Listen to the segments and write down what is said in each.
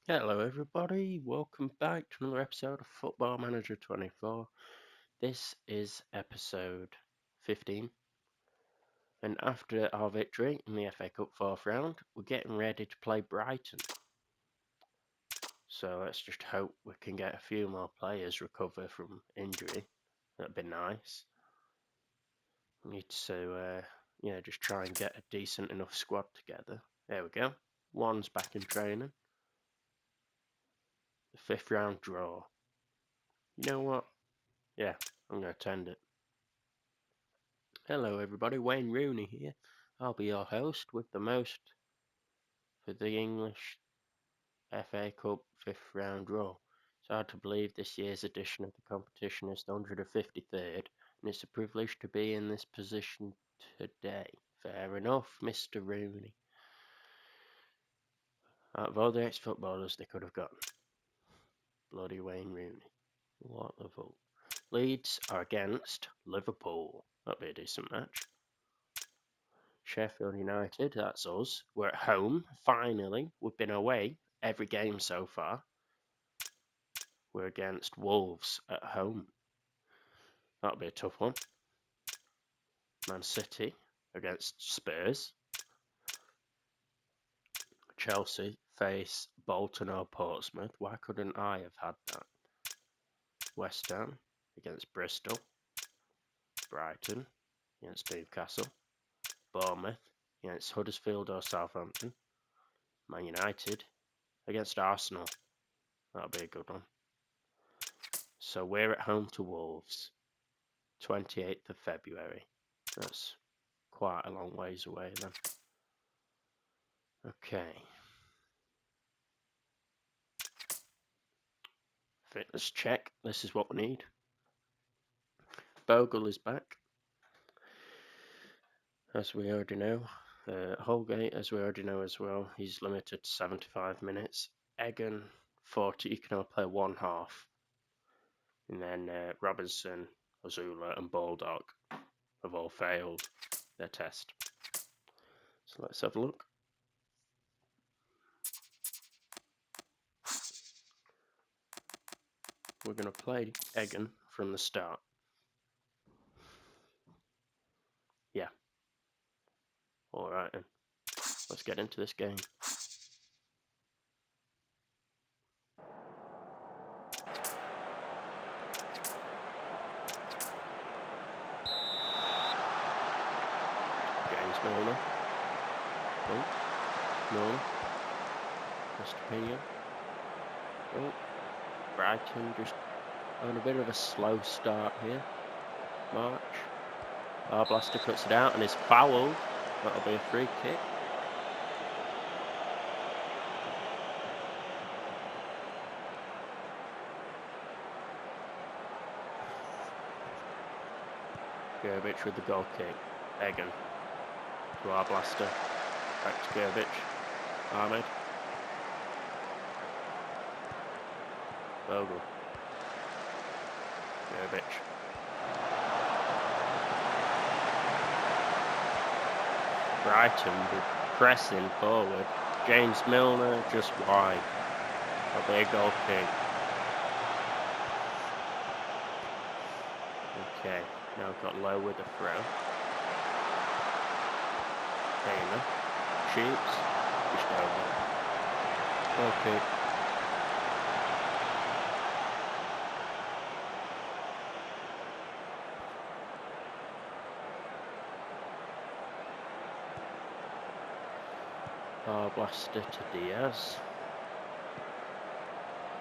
Hello, everybody. Welcome back to another episode of Football Manager 24. This is episode 15. And after our victory in the FA Cup fourth round, we're getting ready to play Brighton. So let's just hope we can get a few more players recover from injury. That'd be nice. We need to, just try and get a decent enough squad together. There we go. One's back in training. The fifth round draw. You know what? Yeah, I'm going to attend it. Hello everybody, Wayne Rooney here. I'll be your host with the most for the English FA Cup 5th round draw. It's hard to believe this year's edition of the competition is the 153rd, and it's a privilege to be in this position today. Fair enough, Mr. Rooney. Out of all the ex-footballers they could have gotten, bloody Wayne Rooney. What the fuck. Leeds are against Liverpool. That'll be a decent match. Sheffield United, that's us. We're at home, finally. We've been away every game so far. We're against Wolves at home. That'll be a tough one. Man City against Spurs. Chelsea face Bolton or Portsmouth. Why couldn't I have had that? West Ham against Bristol. Brighton against Newcastle. Bournemouth against Huddersfield or Southampton. Man United against Arsenal. That'll be a good one. So we're at home to Wolves, 28th of February. That's quite a long ways away then. Okay. Fitness check. This is what we need. Bogle is back, as we already know. Holgate, as we already know as well, he's limited to 75 minutes. Egan, 40, you can only play one half. And then Robinson, Ozula and Baldock have all failed their test. So let's have a look. We're going to play Egan from the start. Yeah. Alright then. Let's get into this game. James Milner. Oh. Milner. Estepinian. Oh. Brighton just having a bit of a slow start here. March. Blaster cuts it out and is fouled. That'll be a free kick. Gervich with the goal kick. Egan to Blaster. Back to Gervich. Ahmed. Bogle. Gervich. Brighton with pressing forward. James Milner just wide. That'll be a goal kick. Okay, now we've got Lowe with a throw. Taylor shoots. Just over. Goal kick. Blaster to Diaz.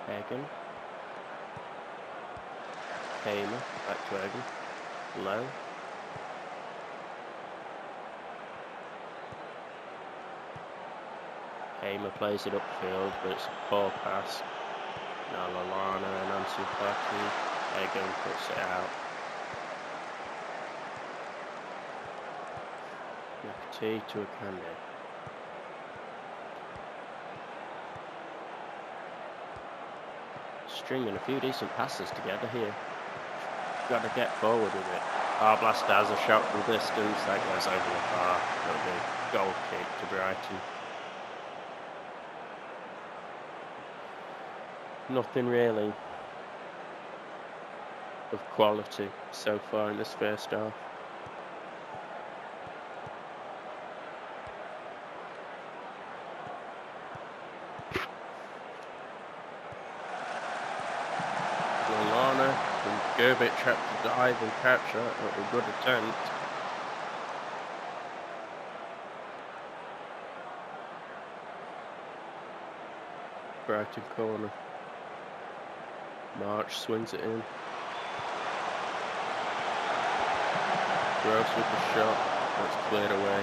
Egan. Hamer, back to Egan. Low. Hamer plays it upfield, but it's a poor pass. Now Lallana and Ansu Fati. Egan puts it out. McAtee to Akande. Stringing a few decent passes together here. Got to get forward with it. Blaster has a shot from distance. That goes over the bar. That'll be a goal kick to Brighton. Nothing really of quality so far in this first half. Lallana and Gerbic had to dive and catch that. That was a good attempt. Brighton corner. March swings it in. Gross with the shot. That's cleared away.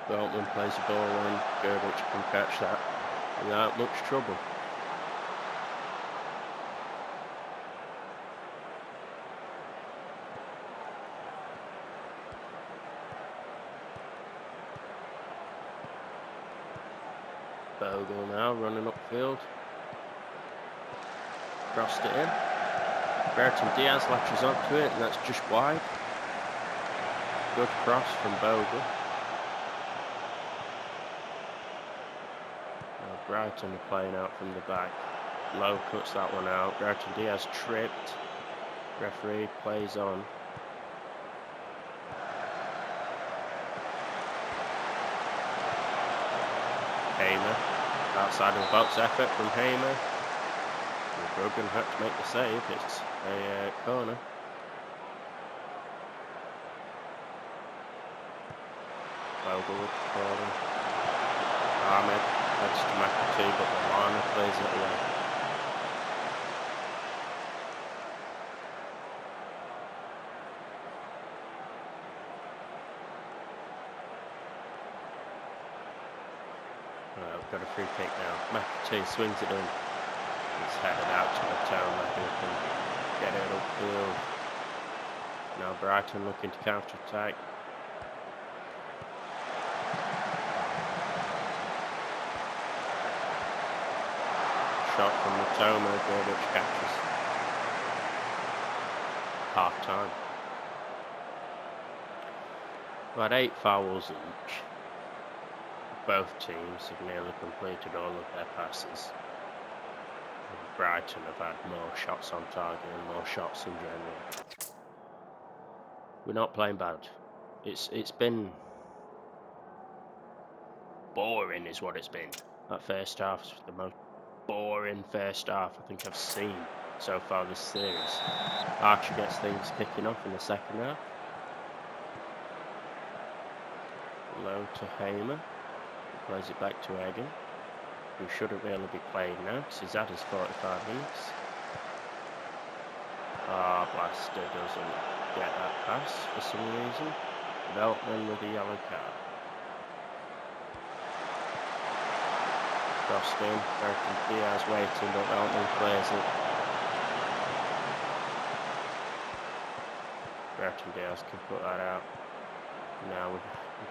Beltman plays the ball in. Gerbic can catch that without much trouble. Bogle now running upfield. Crossed it in. Brereton Diaz latches onto it, and that's just wide. Good cross from Bogle. Now Brighton are playing out from the back. Lowe cuts that one out. Brereton Diaz tripped. Referee plays on. Hamer. Outside of the box effort from Hamer. Bruggen had to make the save. It's a corner. Bogle with the corner. Ahmed heads to McAtee, but Lallana plays it away. Right, we've got a free kick now. McAtee swings it in. It's headed out to the town. I think can get it upfield. Now Brighton looking to counter-attack. Shot from Matoma, Gerbic catches. Half time. We had 8 fouls each. Both teams have nearly completed all of their passes. Brighton have had more shots on target and more shots in general. We're not playing bad. It's been boring is what it's been. That first half's the most boring first half I think I've seen so far this series. Archer gets things kicking off in the second half. Low to Hamer. He plays it back to Egan, who shouldn't really be playing now because he's had his 45 minutes. Blaster doesn't get that pass for some reason. Veltman with a yellow card. Crossed in. Brereton Diaz waiting, but Veltman clears it. Brereton Diaz can put that out. Now we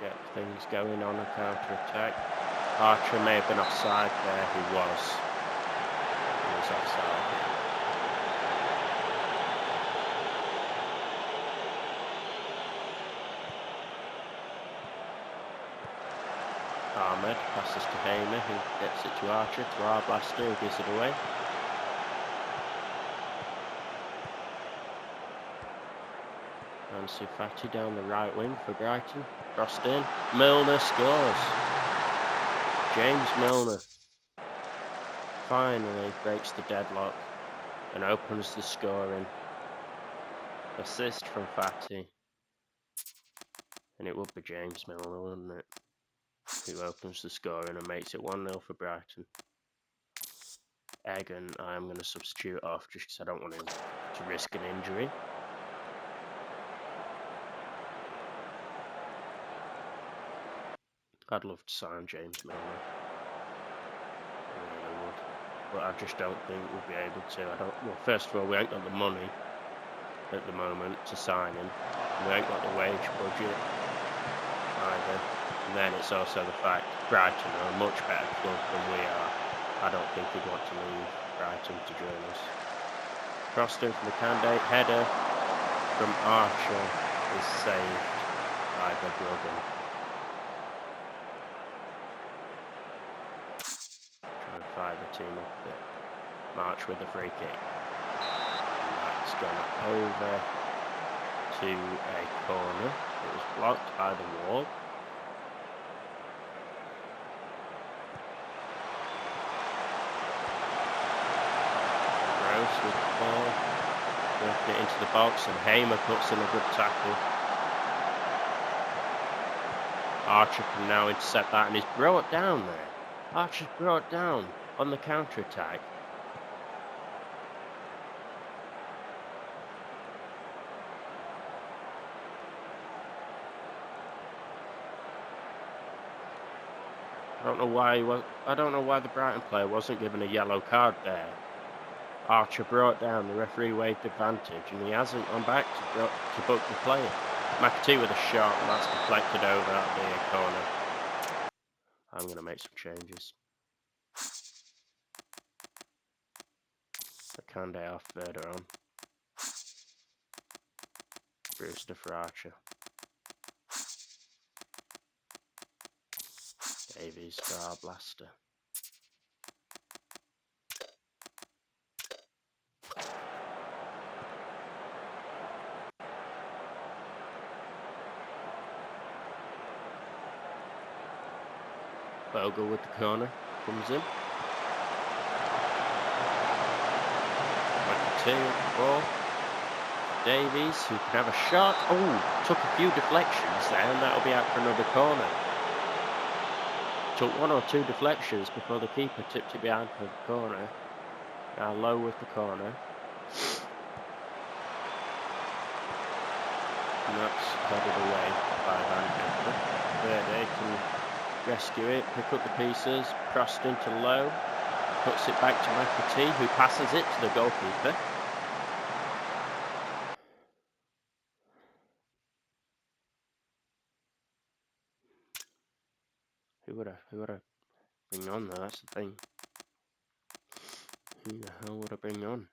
get things going on a counter-attack. Archer may have been offside there. He was. He was offside. Ahmed passes to Hamer, who gets it to Archer, to our Blaster, who gives it away. And Sufati down the right wing for Brighton. Crossed in. Milner scores. James Milner finally breaks the deadlock and opens the scoring. Assist from Fati. And it would be James Milner, wouldn't it? Who opens the scoring and makes it 1-0 for Brighton. Egan, I'm going to substitute off just because I don't want him to risk an injury. I'd love to sign James Milner. I really would. But I just don't think we'll be able to. Well, first of all, we ain't got the money at the moment to sign him. We ain't got the wage budget either. And then it's also the fact Brighton are a much better club than we are. I don't think he'd want to leave Brighton to join us. Crossed in from the candidate, header from Archer is saved by the Bruggen. Try and fire the team up a bit. March with the free kick. And that's gone over to a corner. It was blocked by the wall. Gross with the ball. Working it into the box, and Hamer puts in a good tackle. Archer can now intercept that, and he's brought down there. Archer's brought down on the counter-attack. I don't know why the Brighton player wasn't given a yellow card there. Archer brought down, the referee waved advantage, and he hasn't gone back to book the player. McAtee with a shot, and that's deflected over. That'll be a corner. I'm going to make some changes. Akande off further on. Brewster for Archer. Davies for our blaster. Bogle with the corner, comes in. McAtee with the ball. Davies, who can have a shot. Oh, took a few deflections there, and that'll be out for another corner. Took one or two deflections before the keeper tipped it behind for the corner. Now Low with the corner. And that's headed away by Van Hector. Verde can rescue it, pick up the pieces, crossed into Low, puts it back to McAtee, who passes it to the goalkeeper. Who would I bring on though? That's the thing. Who the hell would I bring on?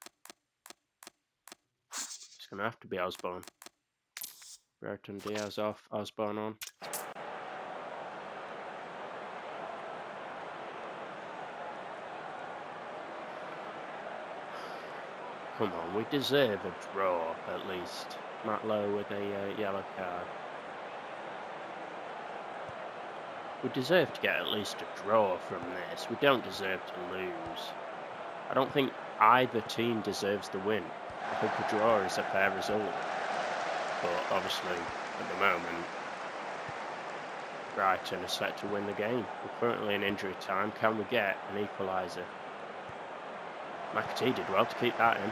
It's gonna have to be Osborne. Brereton Diaz off, Osborne on. Come on, we deserve a draw at least. Matt Lowe with a yellow card. We deserve to get at least a draw from this. We don't deserve to lose. I don't think either team deserves the win. I think a draw is a fair result. But obviously, at the moment, Brighton are set to win the game. We're currently in injury time. Can we get an equaliser? McAtee did well to keep that in.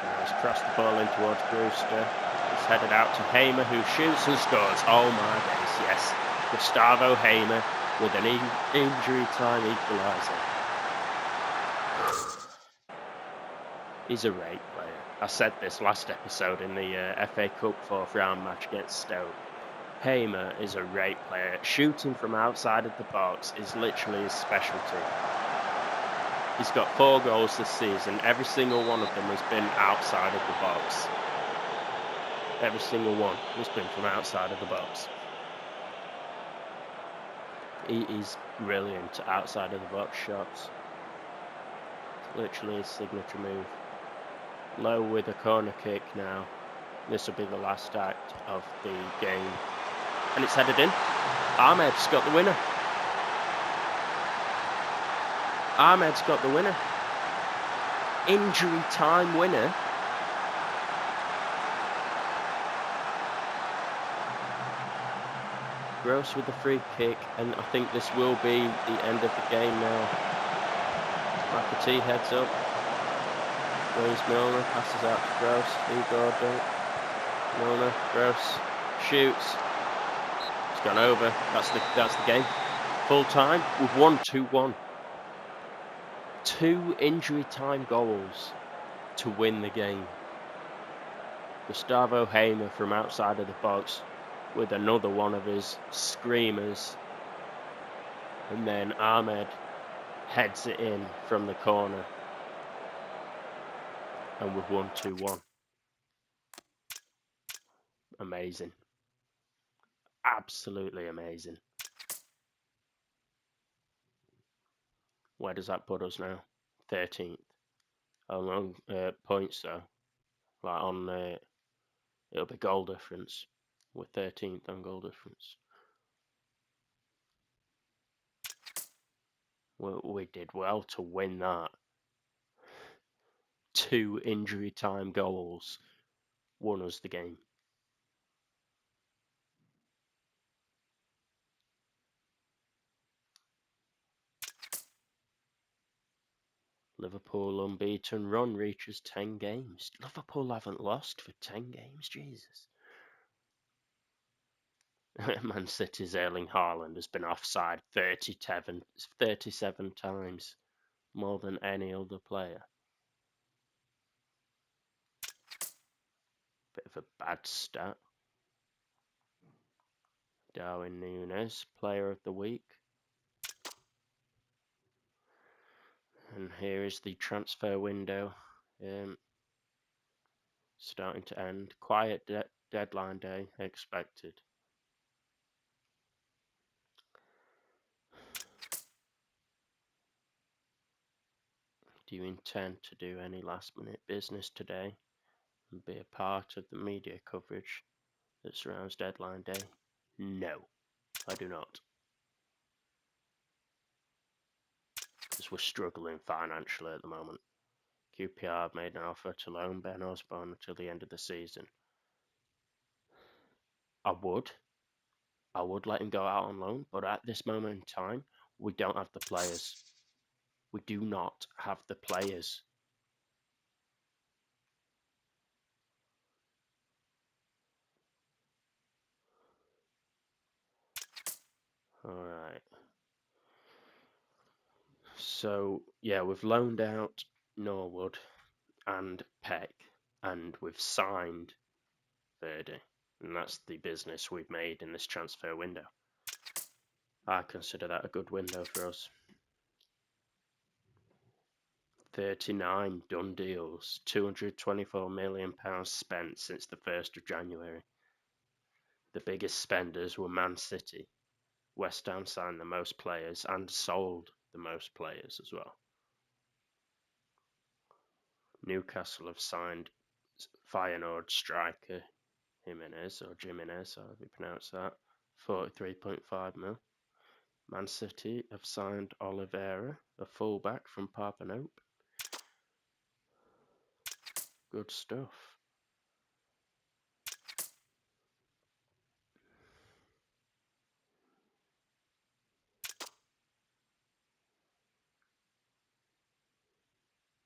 Now he's crossed the ball in towards Brewster. It's headed out to Hamer, who shoots and scores. Oh my days, yes. Gustavo Hamer with an injury time equaliser. He's a great player. I said this last episode in the FA Cup 4th round match against Stoke. Hamer is a great player. Shooting from outside of the box is literally his specialty. He's got 4 goals this season. Every single one of them has been outside of the box. Every single one has been from outside of the box. He is brilliant outside of the box shots. It's literally his signature move. Low with a corner kick now. This will be the last act of the game. And it's headed in. Ahmed's got the winner. Ahmed's got the winner. Injury time winner. Gross with the free kick, and I think this will be the end of the game now. McAtee heads up. James Milner passes out to Gross. Lee Gordon. Milner, Gross shoots. It's gone over. That's the game. Full time. We've won 2-1. 2 injury time goals to win the game. Gustavo Hamer from outside of the box with another one of his screamers. And then Ahmed heads it in from the corner. And we've won 2-1. Amazing. Absolutely amazing. Where does that put us now? 13th. On points though. Like on, it'll be goal difference. We're 13th on goal difference. We did well to win that. 2 injury time goals won us the game. Liverpool unbeaten run reaches 10 games. Liverpool haven't lost for 10 games, Jesus. Man City's Erling Haaland has been offside 37 times, more than any other player. Bit of a bad stat. Darwin Núñez, Player of the Week. And here is the transfer window starting to end. Quiet deadline day expected. Do you intend to do any last minute business today and be a part of the media coverage that surrounds deadline day? No, I do not. Because we're struggling financially at the moment. QPR have made an offer to loan Ben Osborne until the end of the season. I would let him go out on loan, but at this moment in time, we don't have the players. We do not have the players. Alright. So, yeah, we've loaned out Norwood and Peck, and we've signed Verdi. And that's the business we've made in this transfer window. I consider that a good window for us. 39 done deals, £224 million spent since the 1st of January. The biggest spenders were Man City. West Ham signed the most players and sold the most players as well. Newcastle have signed Feyenoord striker Jimenez, however you pronounce that, 43.5 mil. Man City have signed Oliveira, a fullback from Parthenope. Good stuff.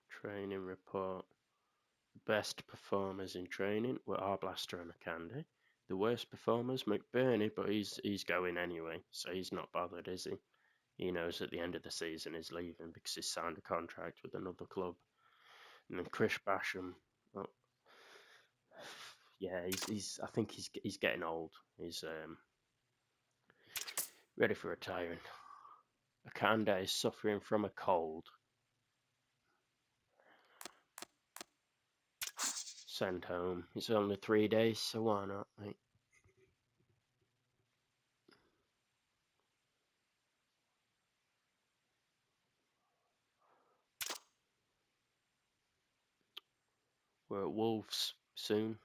Training report. Best performers in training were Arblaster and Akandi. The worst performers, McBurney, but he's going anyway, so he's not bothered, is he? He knows at the end of the season he's leaving because he's signed a contract with another club. And then Chris Basham, well, yeah, he's I think he's getting old. He's ready for retiring. Akanda is suffering from a cold. Send home. It's only 3 days, so why not, mate? We're at Wolves soon.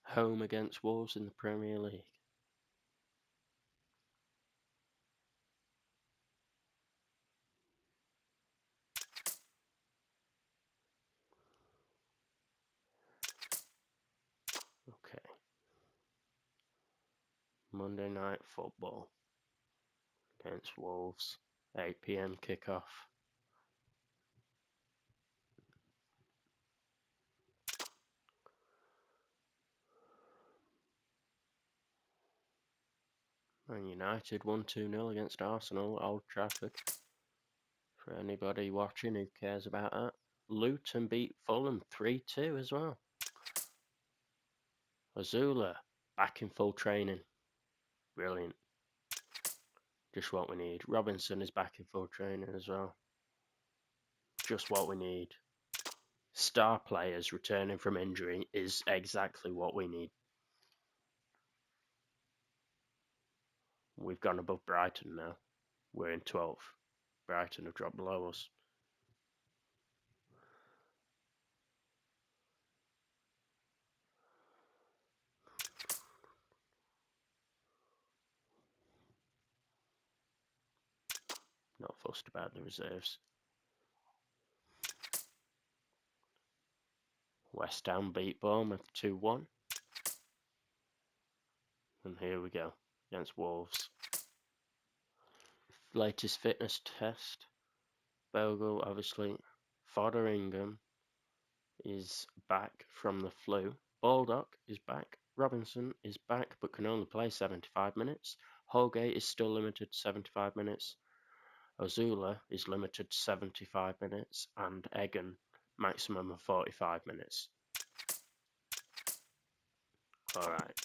Home against Wolves in the Premier League. Okay. Monday night football against Wolves. 8 p.m. kickoff. Man United won 2-0 against Arsenal at Old Trafford. For anybody watching who cares about that. Luton beat Fulham 3-2 as well. Azula Back in full training. Brilliant. Just what we need. Robinson is back in full training as well. Just what we need. Star players returning from injury is exactly what we need. We've gone above Brighton now. We're in 12th. Brighton have dropped below us. Not fussed about the reserves. West Ham beat Bournemouth 2-1. And here we go, against Wolves. Latest fitness test. Bogle, obviously. Fotheringham is back from the flu. Baldock is back. Robinson is back, but can only play 75 minutes. Holgate is still limited to 75 minutes. Ozula is limited to 75 minutes. And Egan, maximum of 45 minutes. Alright.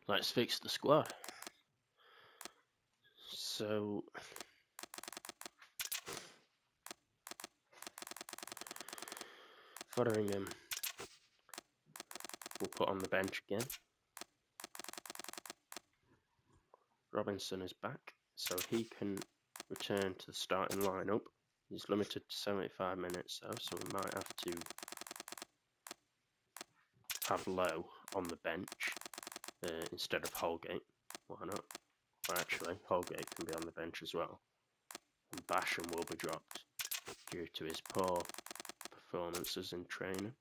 Let's fix the squad. So, Fotheringham we'll put on the bench again. Robinson is back, so he can return to the starting lineup. He's limited to 75 minutes though, so we might have to have Lowe on the bench instead of Holgate. Why not? Well, actually, Holgate can be on the bench as well. And Basham will be dropped due to his poor performances in training.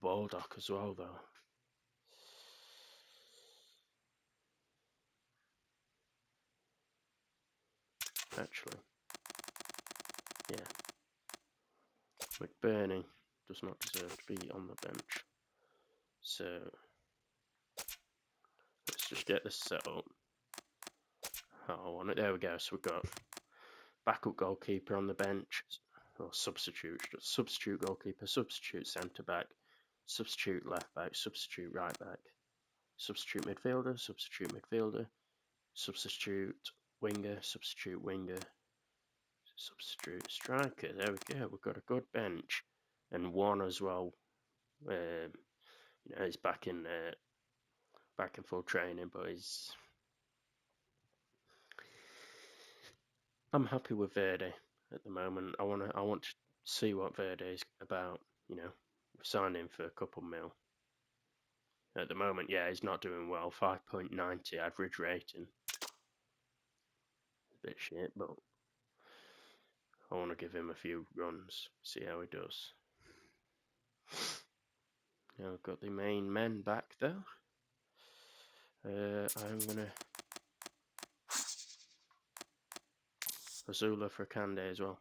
Baldock as well though. Actually, yeah. McBurney does not deserve to be on the bench. So, let's just get this set up. Oh, I want it. There we go. So we've got backup goalkeeper on the bench, or substitute goalkeeper, substitute centre back, substitute left back, substitute right back, substitute midfielder, substitute winger, substitute striker. There we go. We've got a good bench, and one as well. He's back in full training, but I'm happy with Verde at the moment. I want to see what Verde is about. We've signed him for a couple mil. At the moment, yeah, he's not doing well. 5.90 average rating. A bit shit, but I want to give him a few runs, see how he does. Now I've got the main men back though. I'm gonna Ozula for Kande as well.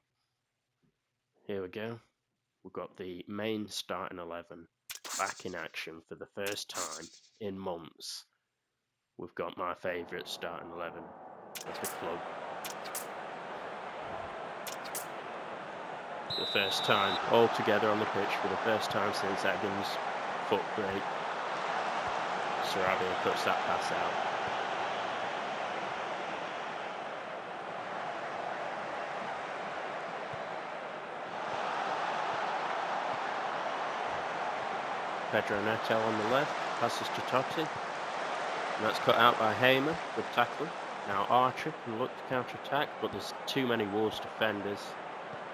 Here we go. We've got the main starting 11 back in action for the first time in months. We've got my favourite starting 11 of the club. For the first time all together on the pitch for the first time since Egan's foot break. Sarabia cuts that pass out. Pedro Neto on the left, passes to Totti. And that's cut out by Hamer, good tackling. Now Archer can look to counter-attack, but there's too many Wolves defenders.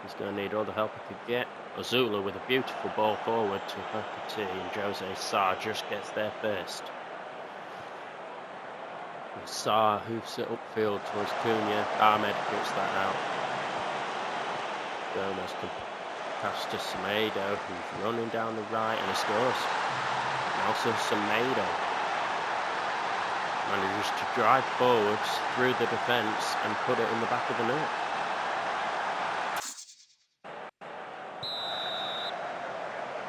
He's going to need all the help he could get. Ozula with a beautiful ball forward to Bakati, and Jose Sarr just gets there first. And Sarr hoofs it upfield towards Cunha. Ahmed cuts that out. Gomez can pass to Semedo, who's running down the right, and he scores. Nelson Semedo manages to drive forwards through the defence and put it in the back of the net.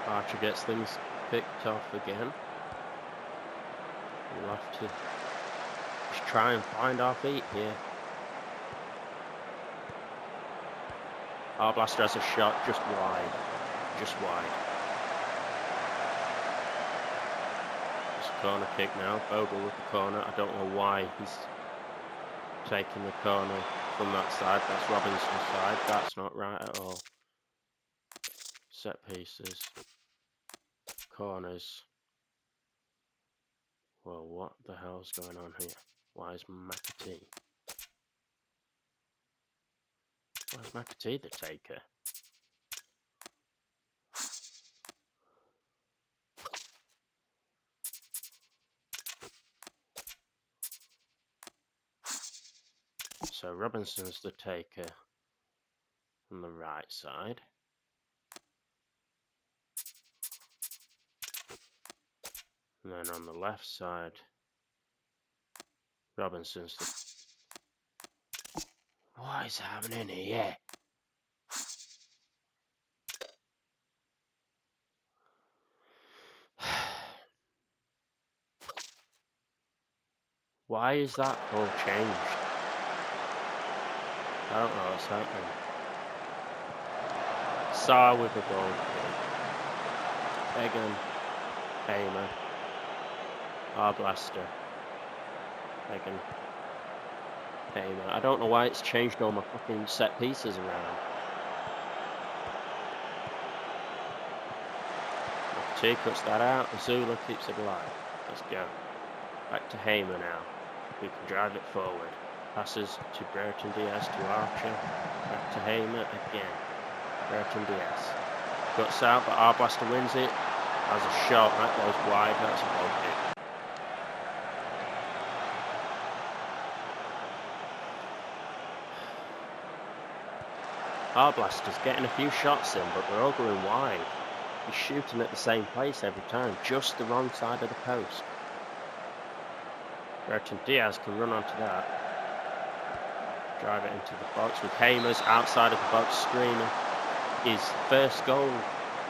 Archer gets things picked off again. We'll have to just try and find our feet here. Arblaster has a shot just wide. corner kick now. Bogle with the corner. I don't know why he's taking the corner from that side. That's Robinson's side. That's not right at all. Set pieces. Corners. Well, what the hell's going on here? Why is McAtee? Why is McAtee the taker? So Robinson's the taker on the right side. And then on the left side, Robinson's the... What is happening here? Why is that all changed? I don't know what's happening. Sarr with the goal kick. Egan, Hamer, Arblaster, Egan, Hamer. I don't know why it's changed all my fucking set pieces around. McAtee cuts that out. Azula keeps it alive. Let's go. Back to Hamer now, who can drive it forward. Passes to Brereton Diaz to Archer. Back to Hamer again. Brereton Diaz. Cuts out, but Arblaster wins it. Has a shot, that goes wide. That's a goal kick. Arblaster's getting a few shots in, but they're all going wide. He's shooting at the same place every time, just the wrong side of the post. Brereton Diaz can run onto that. Drive it into the box with Hamer's outside of the box screamer. His first goal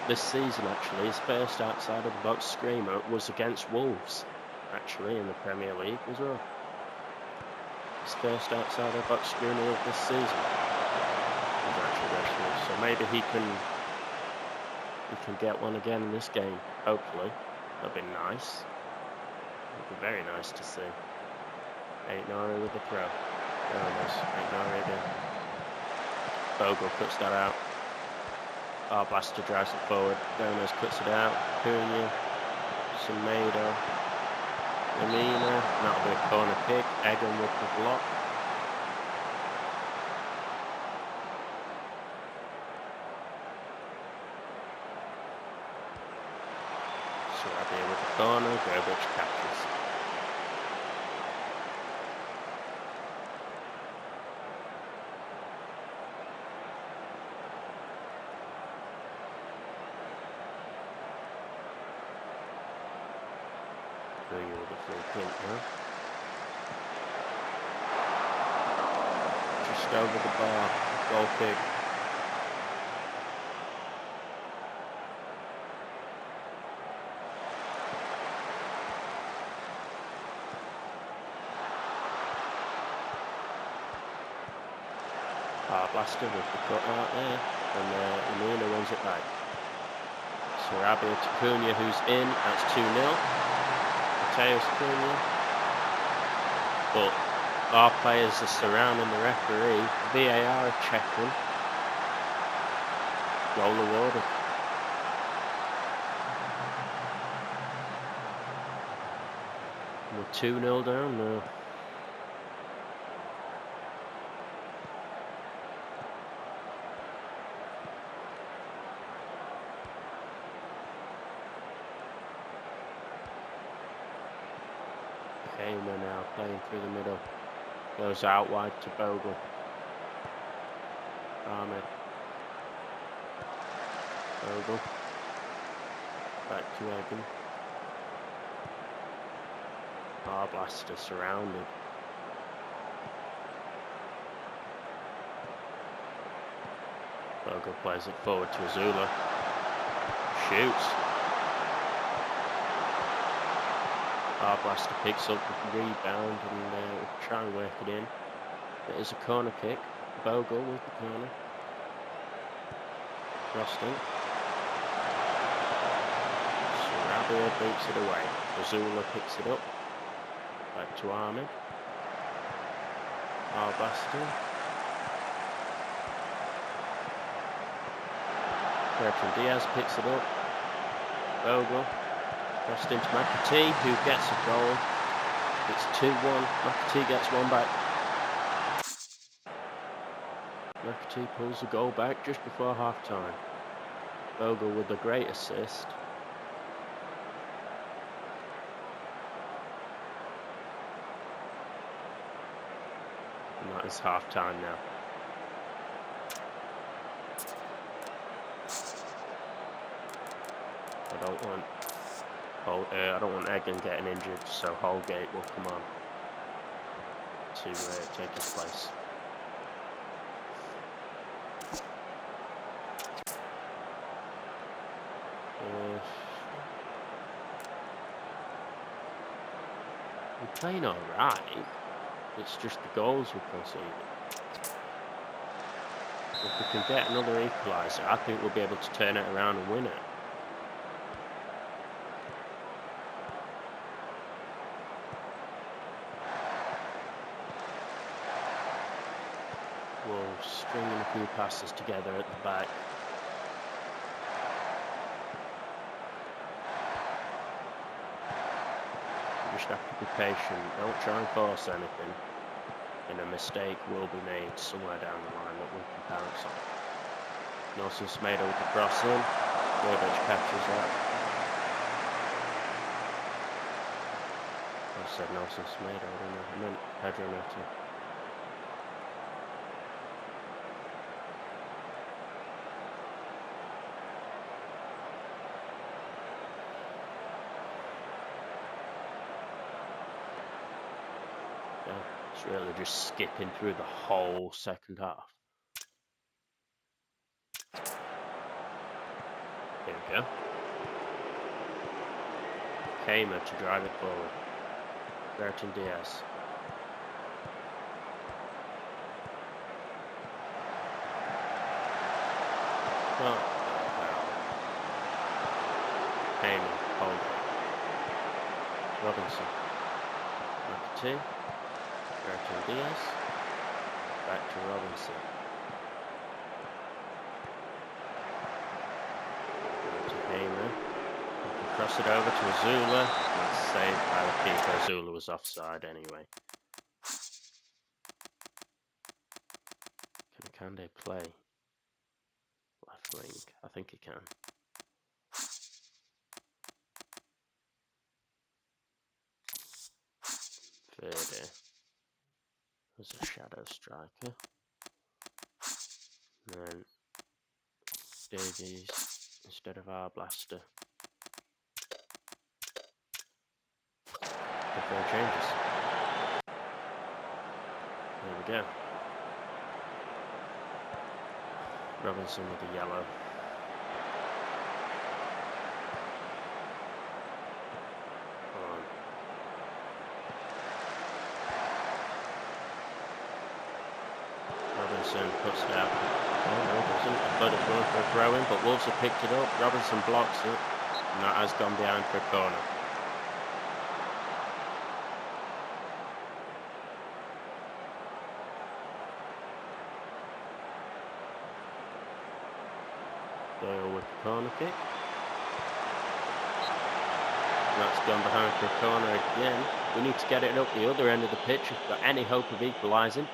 this season, actually, his first outside of the box screamer was against Wolves, actually, in the Premier League as well. His first outside of the box screamer of this season was actually against Wolves. So maybe he can get one again in this game, hopefully. That'd be nice. It'd be very nice to see. Aitnari with the throw. There it is. Aitnari again. Bogle cuts that out. Arblaster drives it forward. Gomez cuts it out. Cunha. Semedo. Lamina. That'll be a corner kick. Egan with the block. Sarabia with the corner. Gobic catches. Cunha with the free kick now. Just over the bar. Goal kick. Blaster with the cut out there, and Lamina wins it back. Sarabia to Cunha, who's in. That's 2-0. Mateus Cunha. But our players are surrounding the referee. VAR are checking. Goal awarded. We're 2-0 down now. Hamer now playing through the middle. Goes out wide to Bogle. Ahmed. Bogle. Back to Egan. Arblaster surrounded. Bogle plays it forward to Azula. Shoots. Arblaster picks up the rebound and will try and work it in. It is a corner kick. Bogle with the corner. Frosting. Albion boots it away. Azula picks it up. Back to Ahmed. Arbaston. Bertrand Diaz picks it up. Bogle. Crossed into McAtee, who gets a goal. It's 2-1. McAtee gets one back. McAtee pulls the goal back just before half-time. Bogle with a great assist. And that is half-time now. I don't want Egan getting injured, so Holgate will come on to take his place. We're playing alright. It's just the goals we're conceding. If we can get another equaliser, I think we'll be able to turn it around and win it. Wolves stringing a few passes together at the back. You just have to be patient. Don't try and force anything. And a mistake will be made somewhere down the line that we can pounce on. Nelson Smedo with the cross in. Gurbic catches that. I said Nelson Smedo, didn't I? I meant Pedro Neto. Yeah, it's really just skipping through the whole second half. Here we go. Hamer to drive it forward. Bertrand Diaz. Oh, Hamer, Holder. Robinson. McAtee. Bertrand Diaz. Back to Robinson. Back to Hamer. Cross it over to Azula. That's saved by the keeper. Azula was offside anyway. Can they play left wing? I think he can. Verde was a shadow striker. And then Davies instead of our blaster. Before changes. There we go. Robinson with the yellow. Robinson puts it out. Oh no, it doesn't. I thought it was going for a throw in, but Wolves have picked it up. Robinson blocks it, and that has gone behind for a corner. Doyle with the corner kick. And that's gone behind for a corner again. We need to get it up the other end of the pitch if we've got any hope of equalising.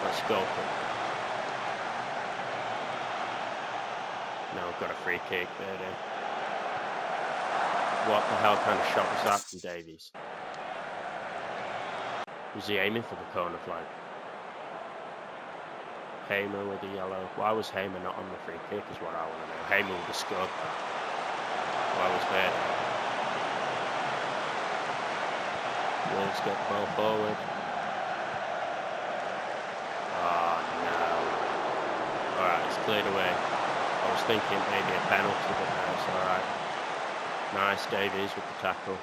Let's go. Now we've got a free kick there. What the hell kind of shot was that from Davies? Was he aiming for the corner flag? Hamer with the yellow. Why was Hamer not on the free kick is what I want to know. Hamer would have scored that. Why was there? Wolves get the ball forward. Oh no. Alright, it's cleared away. I was thinking maybe a penalty, but no, it's alright. Nice Davies with the tackle.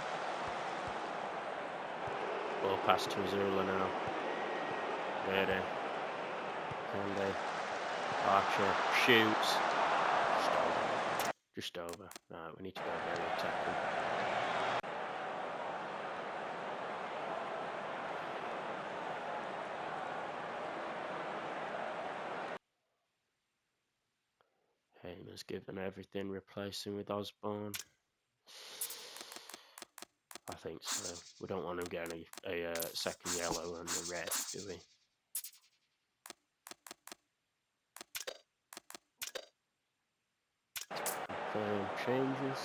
Ball pass to Azula now. Verde. Kande. Archer shoots. Just over. Right, we need to go very attacking. Hamer's given everything, replacing with Osborne. I think so. We don't want him getting a second yellow and a red, do we? Changes.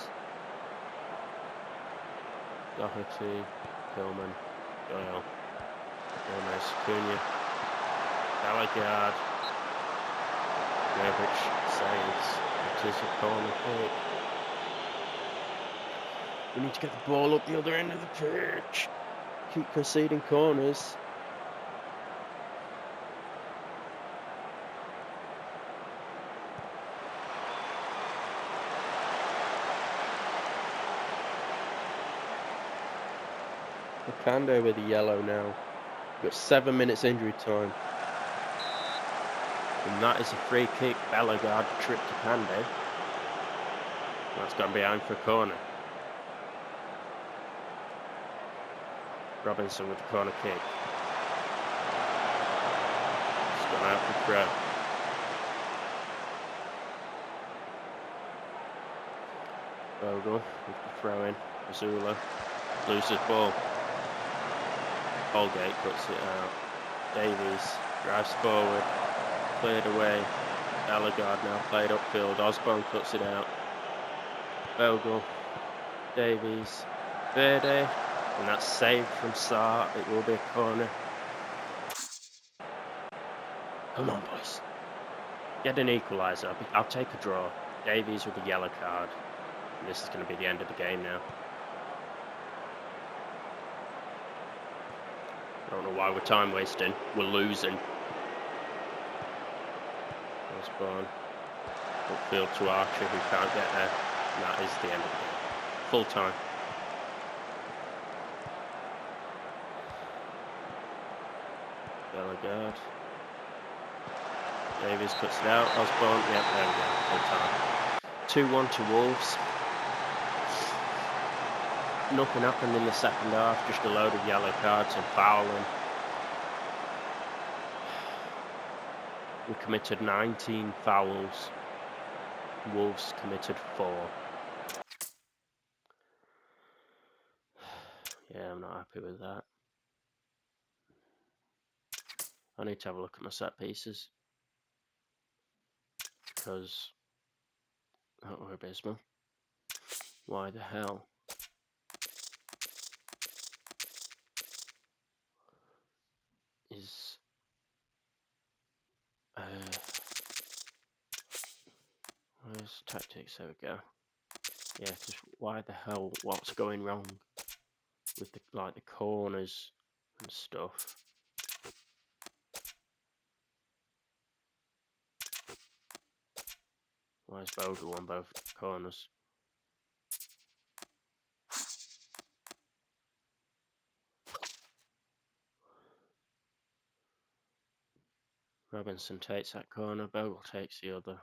Doherty, Hillman, Doyle, Gomez, Cunha, Gallagher, Gervich saves. It is a corner kick. We need to get the ball up the other end of the pitch. Keep conceding corners. Kando with a yellow now. We've got 7 minutes injury time. And that is a free kick. Bellegarde trip to Kando. That's gone behind for a corner. Robinson with the corner kick. It's gone out for throw. Bogle with the throw in. Azula loses ball. Holgate puts it out. Davies drives forward. Cleared away. Bellegarde now played upfield. Osborne cuts it out. Bogle. Davies. Verde. And that's saved from Sarr. It will be a corner. Come on, boys. Get an equaliser. I'll take a draw. Davies with a yellow card. And this is going to be the end of the game now. I don't know why we're time wasting. We're losing. Osborne. Upfield to Archer, who can't get there. And that is the end of the game. Full time. Bellegarde. Davies cuts it out. Osborne. Yep, there we go. Full time. 2-1 to Wolves. Nothing happened in the second half, just a load of yellow cards and fouling. We committed 19 fouls. Wolves committed 4. Yeah, I'm not happy with that. I need to have a look at my set pieces. Because that were abysmal. Why the hell? Is where's tactics? There we go. Yeah, just why the hell? What's going wrong with the corners and stuff? Why is Bogle on both corners? Robinson takes that corner, Bogle takes the other.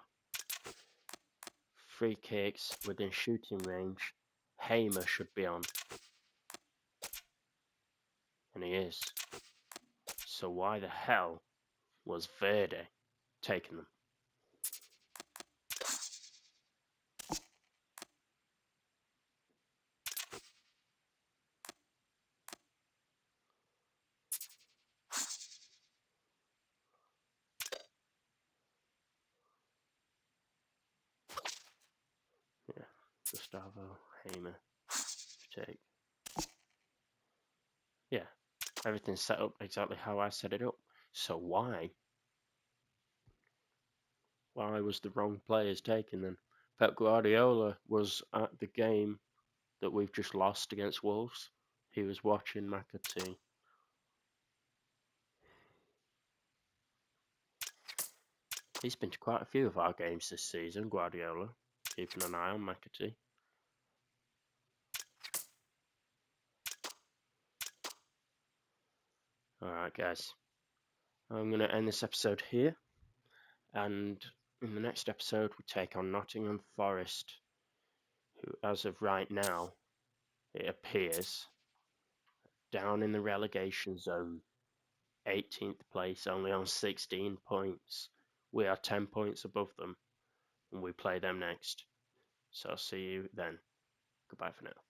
Free kicks within shooting range. Hamer should be on. And he is. So why the hell was Verde taking them? Yeah, Gustavo, Hamer, take. Yeah, everything's set up exactly how I set it up. So why? Why was the wrong players taken then? Pep Guardiola was at the game that we've just lost against Wolves. He was watching McAtee. He's been to quite a few of our games this season, Guardiola, keeping an eye on McAtee. Alright guys, I'm going to end this episode here. And in the next episode, we take on Nottingham Forest, who, as of right now, it appears, down in the relegation zone, 18th place, only on 16 points. We are 10 points above them, and we play them next. So I'll see you then. Goodbye for now.